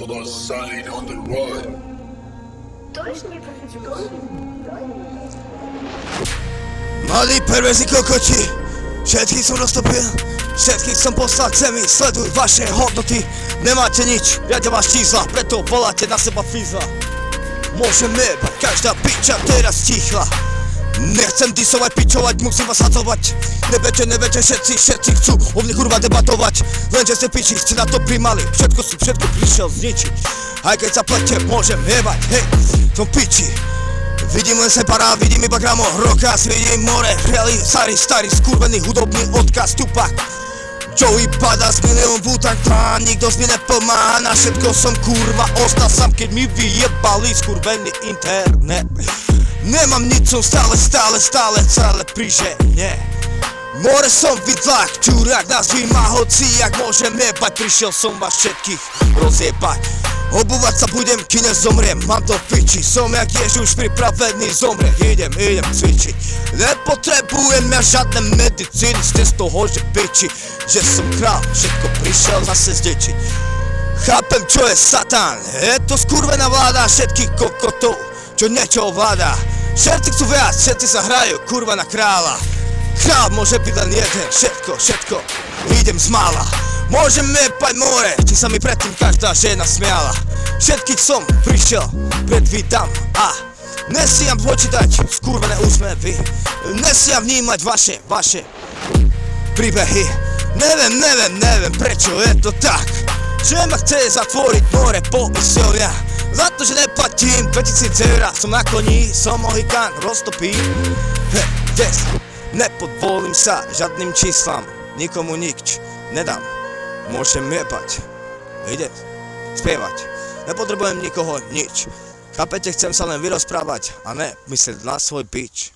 Buffalo sign on the run. Mali perverzní kokoti, všetkých som roztopil, všetkých som poslal k zemi, sleduj vaše hodnoty, nemáte nič, riadia vás čísla, preto voláte na seba fízla. Môžeme jebať, každá piča teraz tichla. Nechcem disovať, pičovať, musím vás hadzovať. Neviete, všetci chcú o mne kurva debatovať. Lenže ste piči, ste na to primali, všetko prišiel zničiť. Aj keď zaplete, môžem jebať, hej, som piči. Vidím len separát, vidím iba gramo, rokaz, vidím more, reálny, starý, skurvený, hudobný odkaz, Tupac. Joey padá z milión Wu-Tang Clan, nikto z mi nepomáha, na všetko som kurva ostal sám, keď mi vyjebali skurvený internet. Nemám nic, som stále pri žene. More som vidlák, čurák, nazví ma hoci, jak môžem jebať, prišiel som vás všetkých rozjebať. Obúvať sa budem, kým nezomriem, mám to v piči, som jak Ježiš pripravený zomrieť, idem cvičiť. Nepotrebujem ja žiadne medicíny, ste z toho, že piči, že som král, všetko prišiel zase zdečiť. Chápem, čo je satán, je to skurvená vláda všetkých kokotov, čo niečo ovláda. Všetci chcú viac, všetci sa hrajú, kurva na kráľa. Král môže byť len jeden, všetko, idem z mála. Môžem jebať more, či sa mi predtým každá žena smiala. Všetkých som prišiel, predvídam a nesiam počítať skurvené úsmevy. Nesiam vnímať vaše príbehy. Neviem, prečo je to tak, že ma chce zatvoriť more posilňa. Za to, že neplatím 2000 eur, som na koni, som mohikán, roztopím. Yes, nepodvolím sa žiadnym číslam, nikomu nič nedám. Môžem jebať, ide, spievať, nepotrebujem nikoho nič. Chápete, chcem sa len vyrozprávať a ne myslieť na svoj bič.